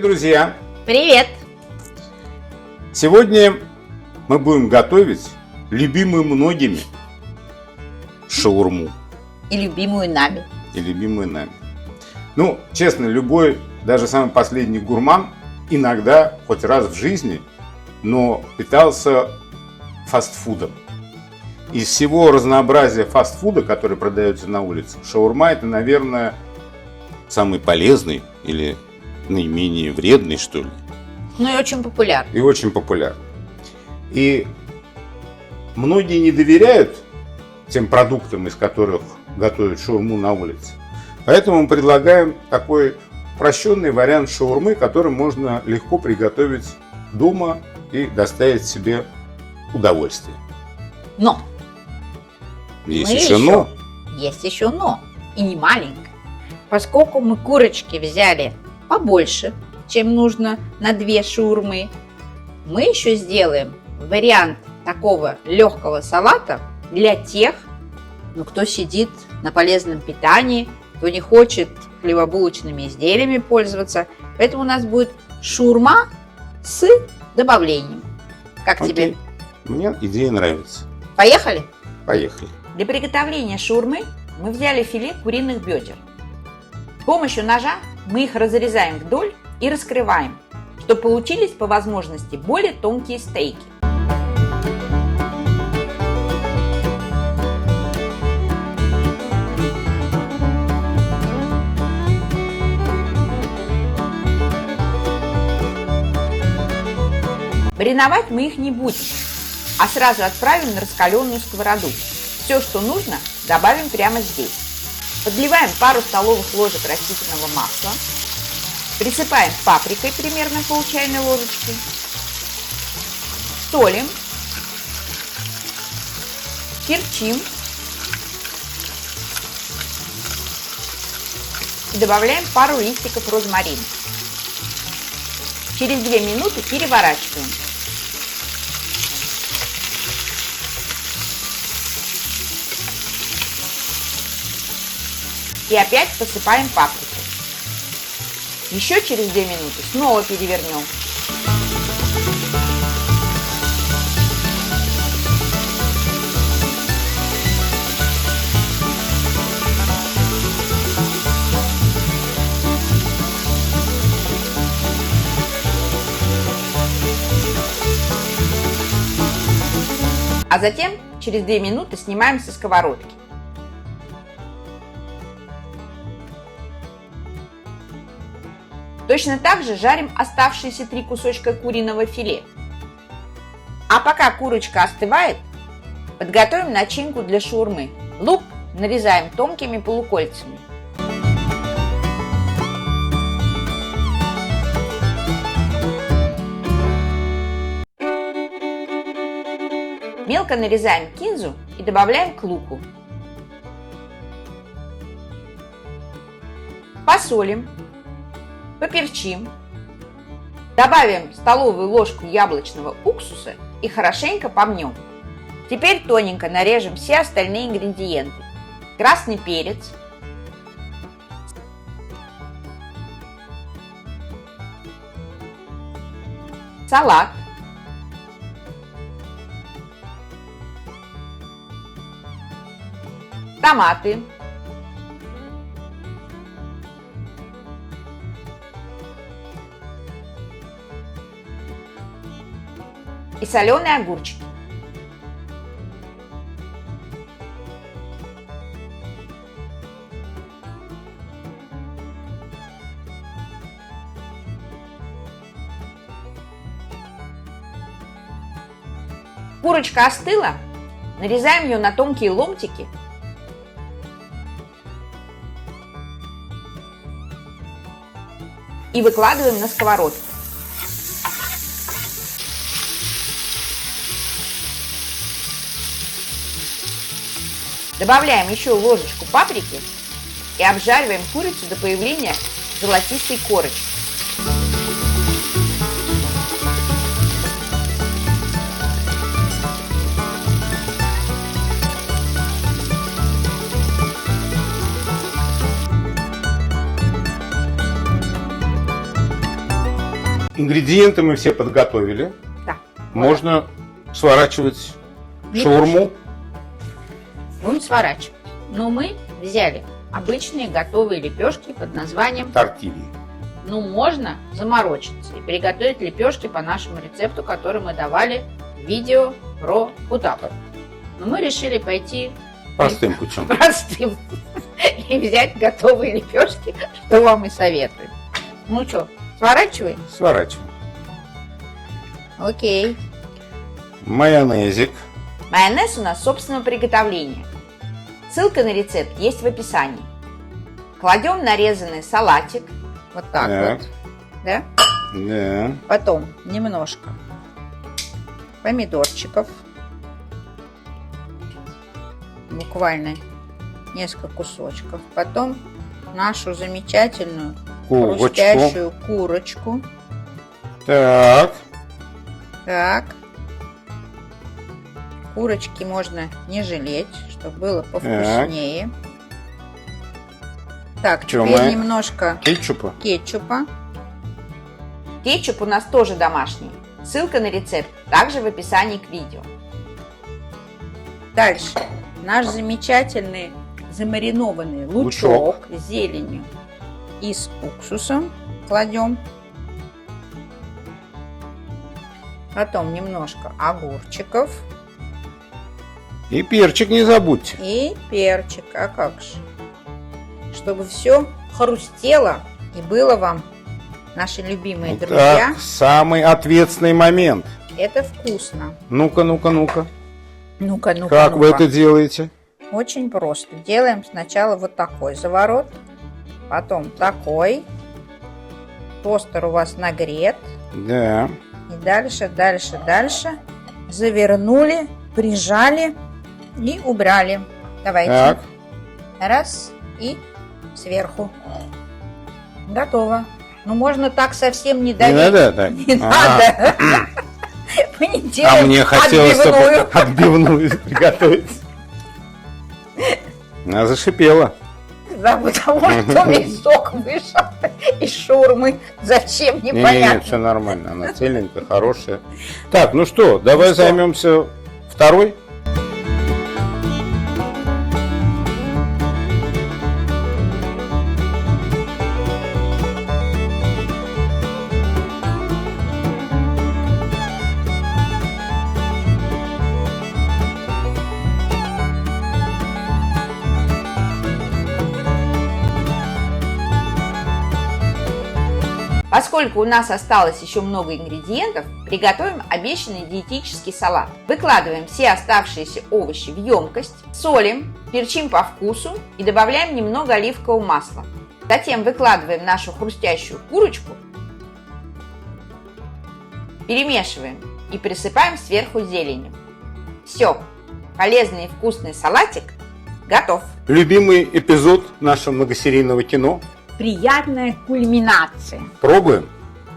друзья! Привет! Сегодня мы будем готовить любимую многими шаурму. И любимую нами. Ну, честно, любой, даже самый последний гурман, иногда, хоть раз в жизни, но питался фастфудом. Из всего разнообразия фастфуда, который продается на улице, шаурма — это, наверное, самый полезный или наименее вредный, что ли. Ну и очень популярный. И многие не доверяют тем продуктам, из которых готовят шаурму на улице. Поэтому мы предлагаем такой упрощенный вариант шаурмы, который можно легко приготовить дома и доставить себе удовольствие. Но! Есть еще но. Есть еще но. И не маленькое. Поскольку мы курочки взяли побольше, чем нужно на 2 шаурмы, мы еще сделаем вариант такого легкого салата для тех, кто сидит на полезном питании, кто не хочет хлебобулочными изделиями пользоваться. Поэтому у нас будет шаурма с добавлением. Как тебе? Мне идея нравится. Поехали? Поехали. Для приготовления шаурмы мы взяли филе куриных бедер. С помощью ножа мы их разрезаем вдоль и раскрываем, чтобы получились по возможности более тонкие стейки. Мариновать мы их не будем, а сразу отправим на раскаленную сковороду. Все, что нужно, добавим прямо здесь. Подливаем пару столовых ложек растительного масла. Присыпаем паприкой примерно пол чайной ложечки. Солим. Перчим. И добавляем пару листиков розмарина. Через 2 минуты переворачиваем. И опять посыпаем паприкой. Еще через 2 минуты снова перевернем. А затем через 2 минуты снимаем со сковородки. Точно так же жарим оставшиеся 3 кусочка куриного филе. А пока курочка остывает, подготовим начинку для шаурмы. Лук нарезаем тонкими полукольцами. Мелко нарезаем кинзу и добавляем к луку. Посолим. Поперчим, добавим столовую ложку яблочного уксуса и хорошенько помнем. Теперь тоненько нарежем все остальные ингредиенты. Красный перец, салат, томаты, и соленые огурчики. Курочка остыла, нарезаем ее на тонкие ломтики и выкладываем на сковородку. Добавляем еще ложечку паприки и обжариваем курицу до появления золотистой корочки. Ингредиенты мы все подготовили. Да. Можно сворачивать Лепешки. шаурму. Будем сворачивать. Но мы взяли обычные готовые лепешки под названием. Тортильи. Ну, можно заморочиться и приготовить лепешки по нашему рецепту, который мы давали в видео про кутапы. Но мы решили пойти Простым путем. простым и взять готовые лепешки, что вам и советую. Ну что, сворачиваем? Сворачиваем. Окей. Майонезик. Майонез у нас собственного приготовления. Ссылка на рецепт есть в описании. Кладем нарезанный салатик. Вот так Так. вот. Да? Да. Потом немножко помидорчиков. Буквально несколько кусочков. Потом нашу замечательную Курочку. хрустящую курочку. Так. Так. Курочки можно не жалеть, чтобы было повкуснее. Так, Чё теперь мы? немножко Кетчупа. кетчупа. Кетчуп у нас тоже домашний. Ссылка на рецепт также в описании к видео. Дальше. Наш замечательный замаринованный лучок с зеленью и с уксусом кладем. Потом немножко огурчиков И перчик не забудьте. и перчик. А как же? Чтобы все хрустело и было вам, наши любимые друзья, Так, самый ответственный момент. это вкусно. Ну-ка, ну-ка, ну-ка. Ну-ка, ну-ка, Как вы ну-ка. это делаете? Очень просто. Делаем сначала вот такой заворот, потом такой. Тостер у вас нагрет. Да. И дальше, дальше, дальше. Завернули, прижали и убрали. Давайте. Так. Раз и сверху. Готово. Ну, можно так совсем не Не давить. надо так? Не Ага. надо. Мы не А делаем мне хотелось отбивную. отбивную приготовить. Она зашипела. Да, потому что весь сок вышел из шаурмы. Зачем, Не, непонятно. все нормально. Она целенькая, хорошая. Так, ну что, давай что? займемся второй. Поскольку у нас осталось еще много ингредиентов, приготовим обещанный диетический салат. Выкладываем все оставшиеся овощи в емкость, солим, перчим по вкусу и добавляем немного оливкового масла. Затем выкладываем нашу хрустящую курочку, перемешиваем и присыпаем сверху зеленью. Все, полезный и вкусный салатик готов. Любимый эпизод нашего многосерийного кино. Приятная кульминация. Пробуем.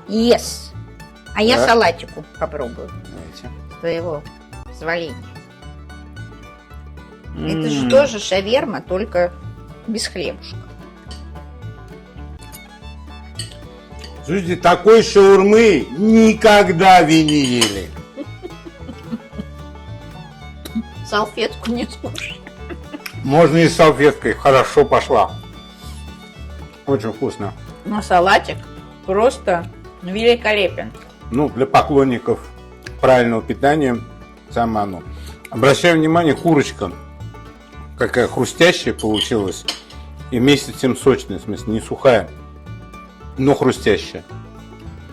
Yes. А я Так. салатику попробую. Давайте. Твоего позволения. Это же тоже шаверма, только без хлебушка. Слушайте, такой шаурмы никогда вы не ели. Салфетку не скушай. Можно и с салфеткой. Хорошо пошла. Очень вкусно. Но салатик просто великолепен. Ну, для поклонников правильного питания самое оно. Обращаю внимание, курочка какая хрустящая получилась. И вместе с тем сочная, в смысле, не сухая, но хрустящая.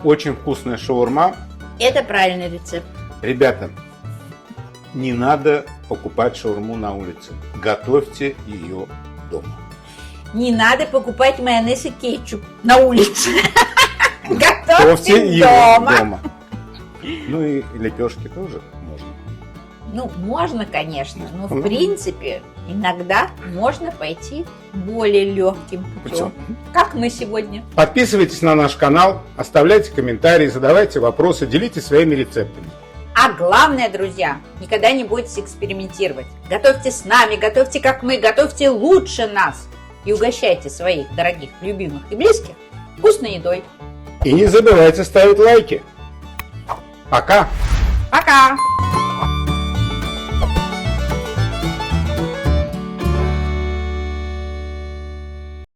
Очень вкусная шаурма. Это правильный рецепт. Ребята, не надо покупать шаурму на улице. Готовьте ее дома. Не надо покупать майонез и кетчуп на улице. Готовьте Готовьте ее дома. дома. Ну и лепешки тоже можно. Ну, можно, конечно, но Ну. в принципе иногда можно пойти более легким путем. Как мы сегодня. Подписывайтесь на наш канал, оставляйте комментарии, задавайте вопросы, делитесь своими рецептами. А главное, друзья, никогда не бойтесь экспериментировать. Готовьте с нами, готовьте как мы, готовьте лучше нас. И угощайте своих дорогих, любимых и близких вкусной едой. И не забывайте ставить лайки. Пока! Пока!